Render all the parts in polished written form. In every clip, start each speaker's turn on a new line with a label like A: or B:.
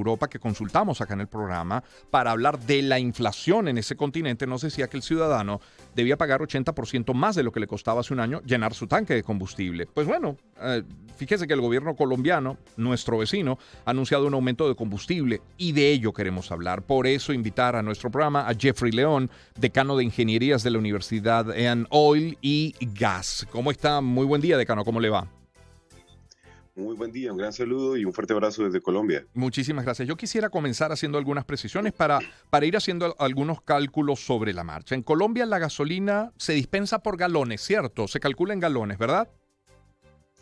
A: Europa que consultamos acá en el programa para hablar de la inflación en ese continente, nos decía que el ciudadano debía pagar 80% más de lo que le costaba hace un año llenar su tanque de combustible. Pues bueno, fíjese que el gobierno colombiano, nuestro vecino, ha anunciado un aumento de combustible y de ello queremos hablar. Por eso invitar a nuestro programa a Jeffrey León, decano de Ingenierías de la Universidad en Oil y Gas. ¿Cómo está? Muy buen día, decano. ¿Cómo le va?
B: Muy buen día, un gran saludo y un fuerte abrazo desde Colombia.
A: Muchísimas gracias. Yo quisiera comenzar haciendo algunas precisiones para ir haciendo algunos cálculos sobre la marcha. En Colombia la gasolina se dispensa por galones, ¿cierto? Se calcula en galones, ¿verdad?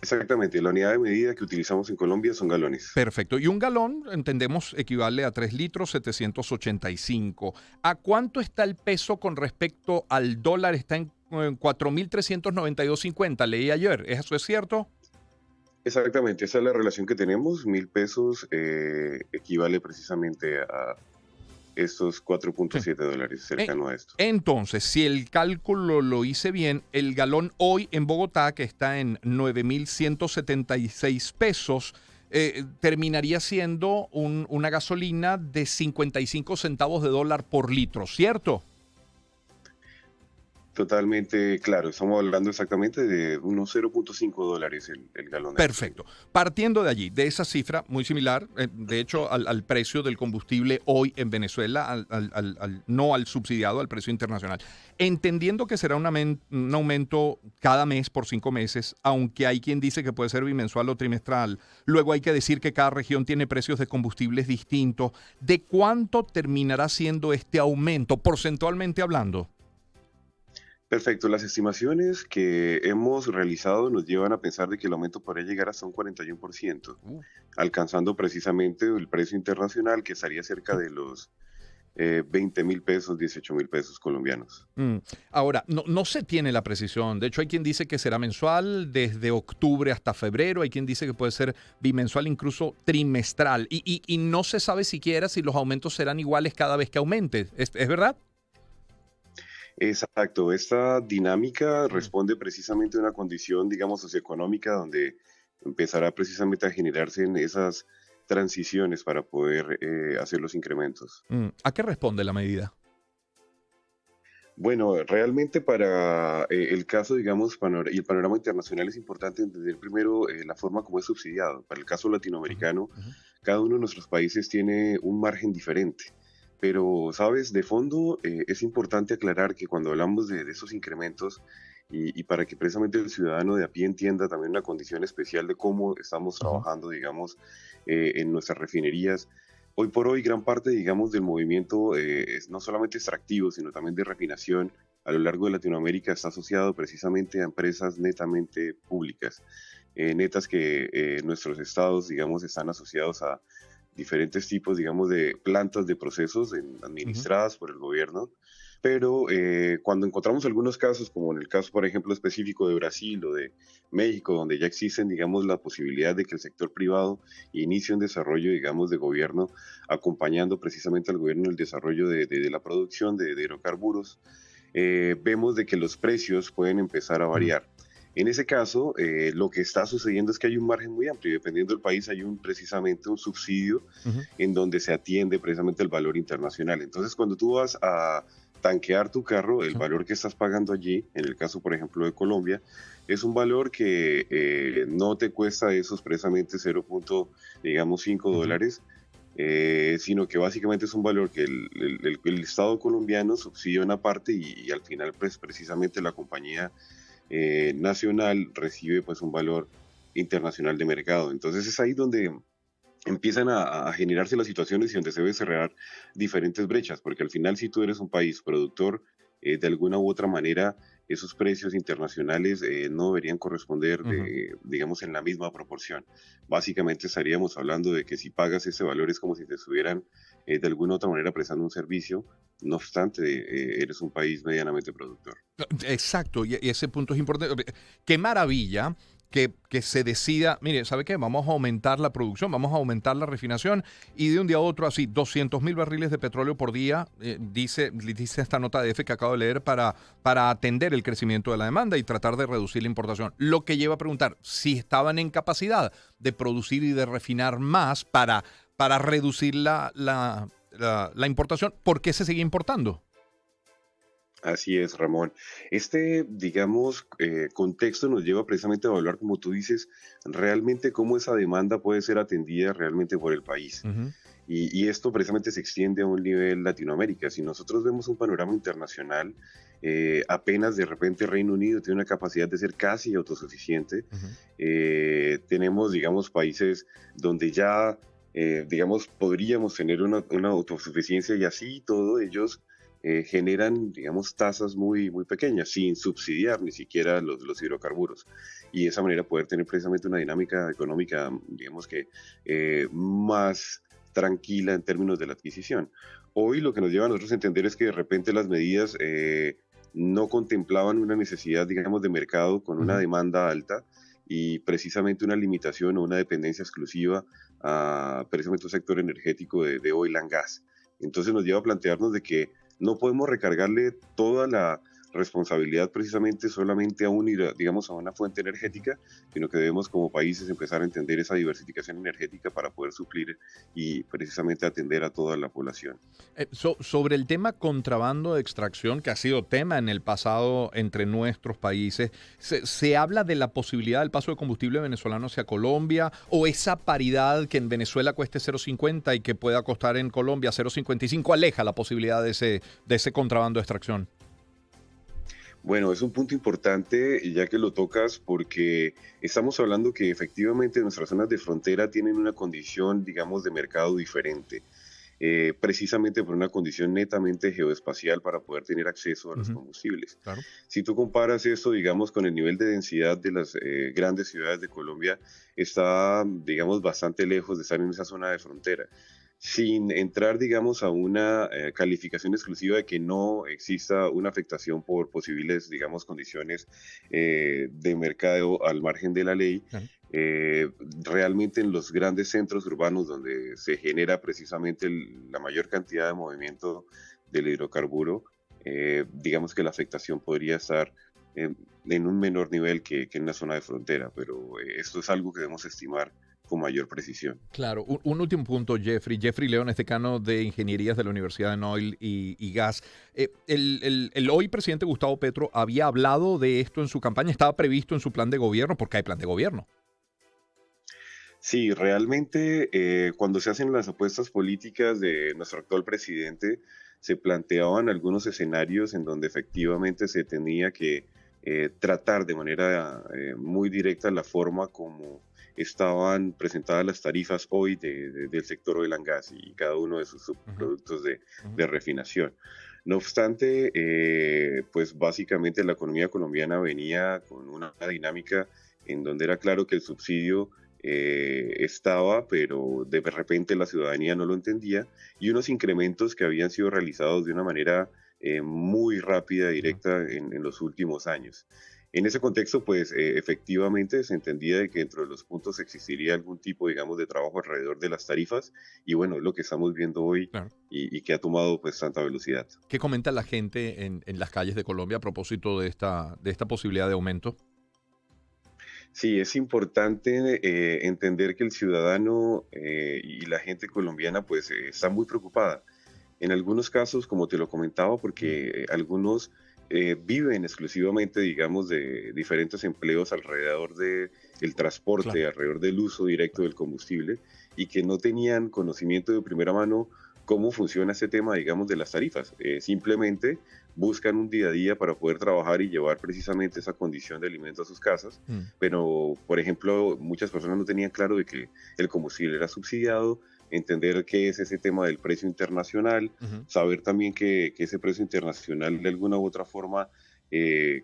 B: Exactamente, la unidad de medida que utilizamos en Colombia son galones.
A: Perfecto. Y un galón, entendemos, equivale a 3 litros 785. ¿A cuánto está el peso con respecto al dólar? Está en 4.392.50, leí ayer. ¿Eso es cierto?
B: Exactamente, esa es la relación que tenemos. 1.000 pesos equivale precisamente a estos
A: Sí.
B: 4.7 dólares, cercano a esto.
A: Entonces, si el cálculo lo hice bien, el galón hoy en Bogotá, que está en 9.176 pesos, terminaría siendo una gasolina de 55 centavos de dólar por litro, ¿cierto?
B: Totalmente claro, estamos hablando exactamente de unos 0.5 dólares el galón de gasolina.
A: Perfecto. Partiendo de allí, de esa cifra muy similar, de hecho, al precio del combustible hoy en Venezuela, no al subsidiado, al precio internacional. Entendiendo que será un aumento cada mes por 5 meses, aunque hay quien dice que puede ser bimensual o trimestral. Luego hay que decir que cada región tiene precios de combustibles distintos. ¿De cuánto terminará siendo este aumento, porcentualmente hablando?
B: Perfecto, las estimaciones que hemos realizado nos llevan a pensar de que el aumento podría llegar hasta un 41%,
A: Uh.
B: alcanzando precisamente el precio internacional que estaría cerca de los 20.000 pesos, 18.000 pesos colombianos.
A: Mm. Ahora, no se tiene la precisión. De hecho, hay quien dice que será mensual desde octubre hasta febrero. Hay quien dice que puede ser bimensual, incluso trimestral. Y no se sabe siquiera si los aumentos serán iguales cada vez que aumente. ¿Es verdad?
B: Exacto, esta dinámica
A: Mm.
B: responde precisamente a una condición, digamos, socioeconómica donde empezará precisamente a generarse en esas transiciones para poder hacer los incrementos.
A: ¿A qué responde la medida?
B: Bueno, realmente para el caso, digamos, y el panorama internacional es importante entender primero la forma como es subsidiado. Para el caso
A: Ujú,
B: latinoamericano,
A: ujú.
B: cada uno de nuestros países tiene un margen diferente. Pero, ¿sabes? De fondo es importante aclarar que cuando hablamos de esos incrementos y para que precisamente el ciudadano de a pie entienda también una condición especial de cómo estamos
A: Ujú.
B: trabajando, digamos, en nuestras refinerías. Hoy por hoy, gran parte, digamos, del movimiento es no solamente extractivo, sino también de refinación a lo largo de Latinoamérica está asociado precisamente a empresas netamente públicas, netas que nuestros estados, digamos, están asociados a diferentes tipos, digamos, de plantas de procesos
A: Ujú.
B: administradas por el gobierno. Pero cuando encontramos algunos casos, como en el caso, por ejemplo, específico de Brasil o de México, donde ya existen, digamos, la posibilidad de que el sector privado inicie un desarrollo, digamos, de gobierno, acompañando precisamente al gobierno en el desarrollo de la producción de hidrocarburos, vemos de que los precios pueden empezar a
A: Ujú.
B: variar. En ese caso, lo que está sucediendo es que hay un margen muy amplio y dependiendo del país hay precisamente un subsidio
A: Ujú.
B: en donde se atiende precisamente el valor internacional. Entonces, cuando tú vas a tanquear tu carro, el
A: Sí.
B: valor que estás pagando allí, en el caso, por ejemplo, de Colombia, es un valor que no te cuesta esos precisamente 0.5
A: Ujú.
B: dólares, sino que básicamente es un valor que el Estado colombiano subsidia una parte y al final, pues precisamente la compañía nacional recibe pues un valor internacional de mercado. Entonces es ahí donde empiezan a generarse las situaciones y donde se debe cerrar diferentes brechas, porque al final si tú eres un país productor, de alguna u otra manera esos precios internacionales no deberían corresponder,
A: Ujú.
B: digamos, en la misma proporción. Básicamente estaríamos hablando de que si pagas ese valor es como si te estuvieran de alguna u otra manera prestando un servicio, no obstante, eres un país medianamente productor.
A: Exacto, y ese punto es importante. Qué maravilla que se decida, mire, ¿sabe qué? Vamos a aumentar la producción, vamos a aumentar la refinación y de un día a otro así, 200.000 barriles de petróleo por día, dice esta nota de F que acabo de leer, para atender el crecimiento de la demanda y tratar de reducir la importación. Lo que lleva a preguntar si estaban en capacidad de producir y de refinar más para reducir la importación. ¿Por qué se sigue importando?
B: Así es, Ramón. Digamos, contexto nos lleva precisamente a evaluar, como tú dices, realmente cómo esa demanda puede ser atendida realmente por el país.
A: Ujú,
B: Y esto precisamente se extiende a un nivel Latinoamérica. Si nosotros vemos un panorama internacional, apenas de repente Reino Unido tiene una capacidad de ser casi autosuficiente.
A: ujú.
B: Tenemos, digamos, países donde ya, digamos, podríamos tener una autosuficiencia y así y todo, ellos generan, digamos, tasas muy, muy pequeñas, sin subsidiar ni siquiera los hidrocarburos. Y de esa manera poder tener precisamente una dinámica económica, digamos que más tranquila en términos de la adquisición. Hoy lo que nos lleva a nosotros a entender es que de repente las medidas no contemplaban una necesidad, digamos, de mercado con una
A: Ujú.
B: demanda alta y precisamente una limitación o una dependencia exclusiva a precisamente un sector energético de oil and gas. Entonces nos lleva a plantearnos de que no podemos recargarle toda la responsabilidad precisamente solamente a digamos, a una fuente energética, sino que debemos como países empezar a entender esa diversificación energética para poder suplir y precisamente atender a toda la población.
A: Sobre el tema contrabando de extracción, que ha sido tema en el pasado entre nuestros países, ¿se habla de la posibilidad del paso de combustible venezolano hacia Colombia o esa paridad que en Venezuela cueste 0,50 y que pueda costar en Colombia 0,55 aleja la posibilidad de ese contrabando de extracción?
B: Bueno, es un punto importante ya que lo tocas porque estamos hablando que efectivamente nuestras zonas de frontera tienen una condición, digamos, de mercado diferente, precisamente por una condición netamente geoespacial para poder tener acceso a los
A: Ujú,
B: combustibles.
A: claro.
B: Si tú comparas esto, digamos, con el nivel de densidad de las grandes ciudades de Colombia, está, digamos, bastante lejos de estar en esa zona de frontera. Sin entrar, digamos, a una calificación exclusiva de que no exista una afectación por posibles, digamos, condiciones de mercado al margen de la ley,
A: Claro.
B: eh, realmente en los grandes centros urbanos donde se genera precisamente la mayor cantidad de movimiento del hidrocarburo, digamos que la afectación podría estar en un menor nivel que en una zona de frontera, pero esto es algo que debemos estimar con mayor precisión.
A: Claro, un último punto, Jeffrey. Jeffrey León es decano de Ingenierías de la Universidad de Noil y Gas. El hoy presidente Gustavo Petro había hablado de esto en su campaña, estaba previsto en su plan de gobierno, porque hay plan de gobierno.
B: Sí, realmente cuando se hacen las apuestas políticas de nuestro actual presidente, se planteaban algunos escenarios en donde efectivamente se tenía que tratar de manera muy directa la forma como estaban presentadas las tarifas hoy del sector oil and gas y cada uno de sus
A: Ujú,
B: subproductos
A: ujú.
B: de refinación. No obstante, pues básicamente la economía colombiana venía con una dinámica en donde era claro que el subsidio estaba, pero de repente la ciudadanía no lo entendía, y unos incrementos que habían sido realizados de una manera muy rápida,
A: Ujú.
B: directa en los últimos años. En ese contexto, pues efectivamente se entendía de que dentro de los puntos existiría algún tipo, digamos, de trabajo alrededor de las tarifas, y bueno, lo que estamos viendo hoy
A: Claro.
B: y que ha tomado pues tanta velocidad.
A: ¿Qué comenta la gente en las calles de Colombia a propósito de esta posibilidad de aumento?
B: Sí, es importante entender que el ciudadano y la gente colombiana pues está muy preocupada. En algunos casos, como te lo comentaba,
A: Mm,
B: porque algunos viven exclusivamente, digamos, de diferentes empleos alrededor del
A: claro.
B: transporte, alrededor del uso directo del combustible, y que no tenían conocimiento de primera mano cómo funciona ese tema, digamos, de las tarifas. Simplemente buscan un día a día para poder trabajar y llevar precisamente esa condición de alimento a sus casas,
A: Mm,
B: pero, por ejemplo, muchas personas no tenían claro de que el combustible era subsidiado, entender qué es ese tema del precio internacional,
A: ujú.
B: saber también que ese precio internacional de alguna u otra forma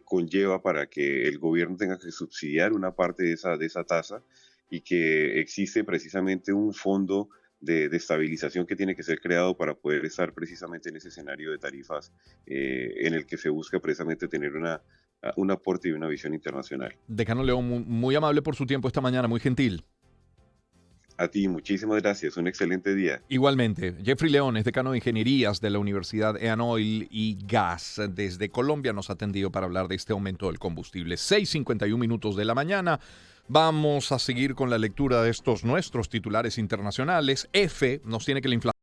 B: conlleva para que el gobierno tenga que subsidiar una parte de esa tasa y que existe precisamente un fondo de estabilización que tiene que ser creado para poder estar precisamente en ese escenario de tarifas en el que se busca precisamente tener un aporte y una visión internacional.
A: Decano León, muy amable por su tiempo esta mañana, muy gentil.
B: A ti, muchísimas gracias. Un excelente día.
A: Igualmente, Jeffrey León es decano de Ingenierías de la Universidad Oil y Gas. Desde Colombia nos ha atendido para hablar de este aumento del combustible. 6:51 minutos de la mañana. Vamos a seguir con la lectura de estos nuestros titulares internacionales. F nos tiene que la inflación